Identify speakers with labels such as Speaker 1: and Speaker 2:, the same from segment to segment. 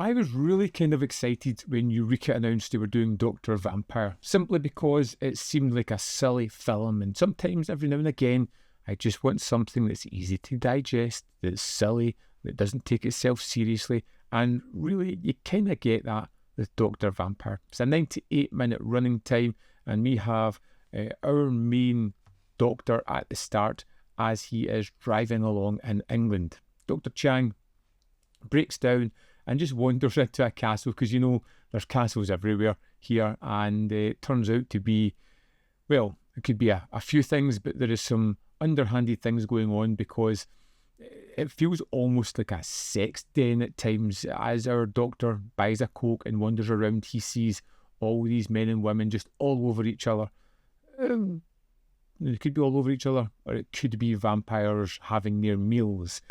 Speaker 1: I was really kind of excited when Eureka announced they were doing Dr. Vampire, simply because it seemed like a silly film, and sometimes, every now and again, I just want something that's easy to digest, that's silly, that doesn't take itself seriously, and really, you kind of get that with Dr. Vampire. It's a 98-minute running time, and we have our main doctor at the start as he is driving along in England. Dr. Jiang breaks down and just wanders into a castle, because, you know, there's castles everywhere here, and it turns out to be, well, it could be a few things, but there is some underhanded things going on, because it feels almost like a sex den at times. As our doctor buys a Coke and wanders around, he sees all these men and women just all over each other. It could be all over each other, or it could be vampires having their meals.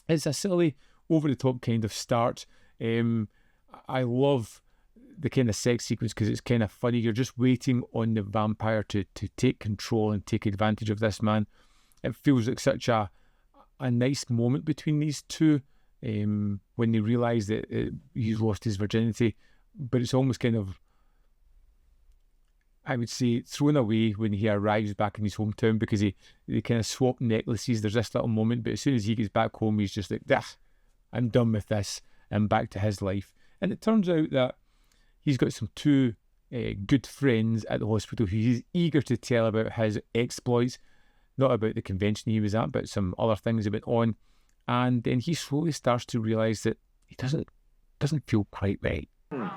Speaker 1: It's a silly, over-the-top kind of start. I love the kind of sex sequence because it's kind of funny. You're just waiting on the vampire to take control and take advantage of this man. It feels like such a nice moment between these two when they realise that he's lost his virginity. But it's almost kind of, I would say, thrown away when he arrives back in his hometown, because they kind of swap necklaces. There's this little moment, but as soon as he gets back home, he's just like, I'm done with this, and back to his life. And it turns out that he's got some two good friends at the hospital who he's eager to tell about his exploits, not about the convention he was at, but some other things that went on. And then he slowly starts to realise that he doesn't feel quite right.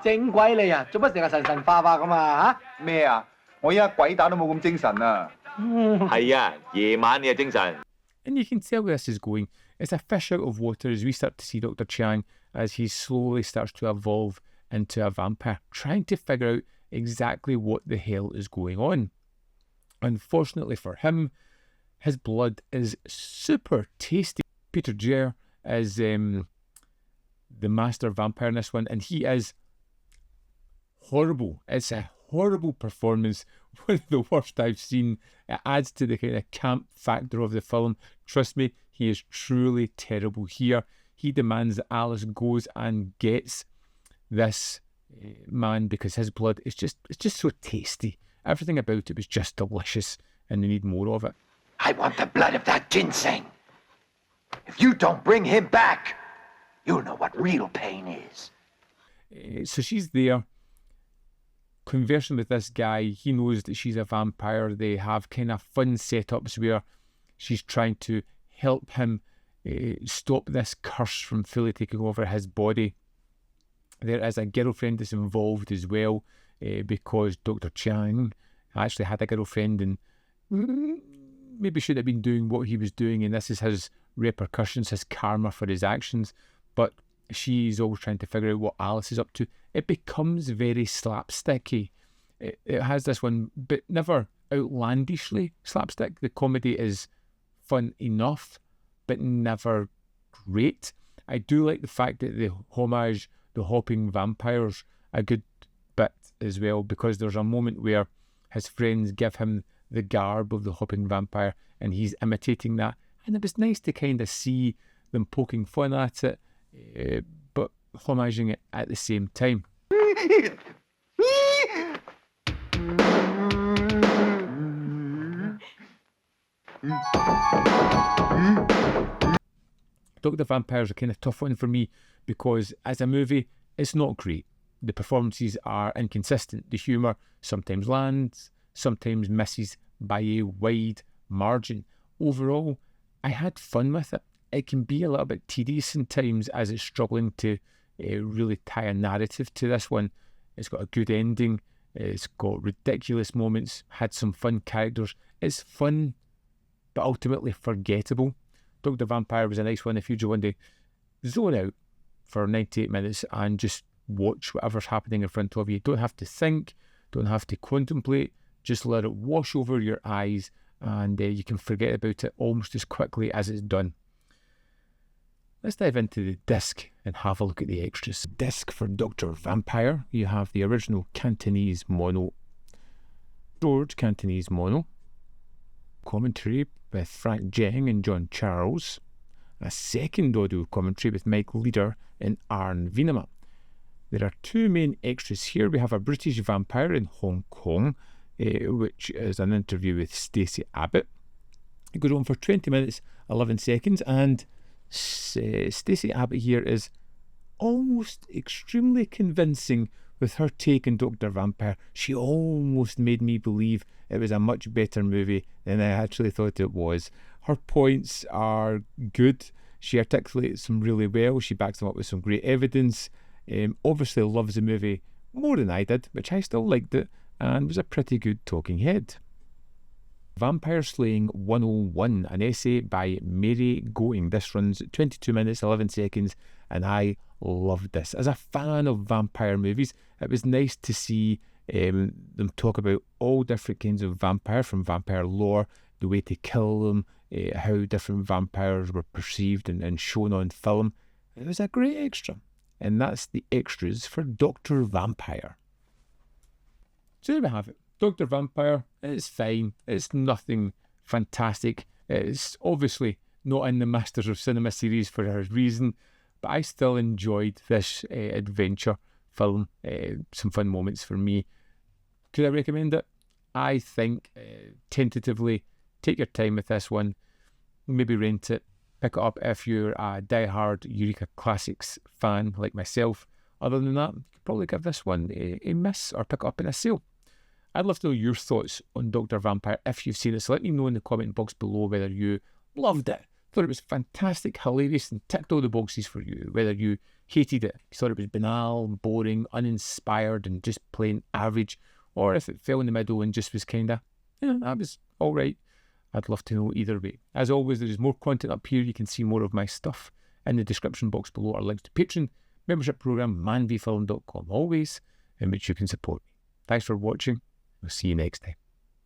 Speaker 2: 整鬼你啊！做乜成日神神化化咁啊？嚇咩啊？我依家鬼打都冇咁精神啊！係啊，夜晚你係精神。
Speaker 1: And you can tell where this is going. It's a fish out of water as we start to see Dr. Chiang as he slowly starts to evolve into a vampire, trying to figure out exactly what the hell is going on. Unfortunately for him, his blood is super tasty. Peter Jer is the master vampire in this one, and he is horrible. It's a horrible performance, one of the worst I've seen. It adds to the kind of camp factor of the film. Trust me, he is truly terrible here. He demands that Alice goes and gets this man because his blood is just so tasty. Everything about it was just delicious, and they need more of it.
Speaker 3: I want the blood of that ginseng. If you don't bring him back, you'll know what real pain is.
Speaker 1: So she's there conversing with this guy. He knows that she's a vampire. They have kind of fun setups where she's trying to help him stop this curse from fully taking over his body. There is a girlfriend that's involved as well, because Dr. Chiang actually had a girlfriend and maybe should have been doing what he was doing, and this is his repercussions, his karma for his actions. But she's always trying to figure out what Alice is up to. It becomes very slapsticky. It has this one, but never outlandishly slapstick. The comedy is fun enough, but never great. I do like the fact that they homage the hopping vampires a good bit as well, because there's a moment where his friends give him the garb of the hopping vampire and he's imitating that. And it was nice to kind of see them poking fun at it, but homaging it at the same time. Dr. Vampire is a kind of tough one for me because as a movie, it's not great. The performances are inconsistent. The humour sometimes lands, sometimes misses by a wide margin. Overall, I had fun with it. It can be a little bit tedious in times as it's struggling to really tie a narrative to this one. It's got a good ending. It's got ridiculous moments, had some fun characters. It's fun, but ultimately forgettable. Dr. Vampire was a nice one if you just want to zone out for 98 minutes and just watch whatever's happening in front of you. Don't have to think, don't have to contemplate, just let it wash over your eyes and you can forget about it almost as quickly as it's done. Let's dive into the disc and have a look at the extras. Disc for Dr. Vampire, you have the original Cantonese mono. George Cantonese mono, commentary with Frank Jeng and John Charles, a second audio commentary with Mike Leader and Arn Venema. There are two main extras here. We have a British vampire in Hong Kong, which is an interview with Stacey Abbott. It goes on for 20 minutes, 11 seconds, and Stacey Abbott here is almost extremely convincing with her take on Dr. Vampire. She almost made me believe it was a much better movie than I actually thought it was. Her points are good. She articulates them really well. She backs them up with some great evidence. Obviously loves the movie more than I did, which I still liked it, and was a pretty good talking head. Vampire Slaying 101, an essay by Mary Going. This runs 22 minutes, 11 seconds, and I loved this. As a fan of vampire movies, it was nice to see them talk about all different kinds of vampire, from vampire lore, the way to kill them, how different vampires were perceived and shown on film. It was a great extra. And that's the extras for Dr. Vampire. So there we have it. Dr. Vampire, it's fine. It's nothing fantastic. It's obviously not in the Masters of Cinema series for a reason, but I still enjoyed this adventure film. Some fun moments for me. Could I recommend it? I think tentatively, take your time with this one. Maybe rent it. Pick it up if you're a die-hard Eureka Classics fan like myself. Other than that, you could probably give this one a miss or pick it up in a sale. I'd love to know your thoughts on Dr. Vampire if you've seen it. So let me know in the comment box below whether you loved it, thought it was fantastic, hilarious, and ticked all the boxes for you. Whether you hated it, you thought it was banal, boring, uninspired, and just plain average, or if it fell in the middle and just was kinda, that was alright. I'd love to know either way. As always, there is more content up here. You can see more of my stuff. In the description box below are links to Patreon, membership program, manvfilm.com, always, in which you can support me. Thanks for watching. We'll see you next time.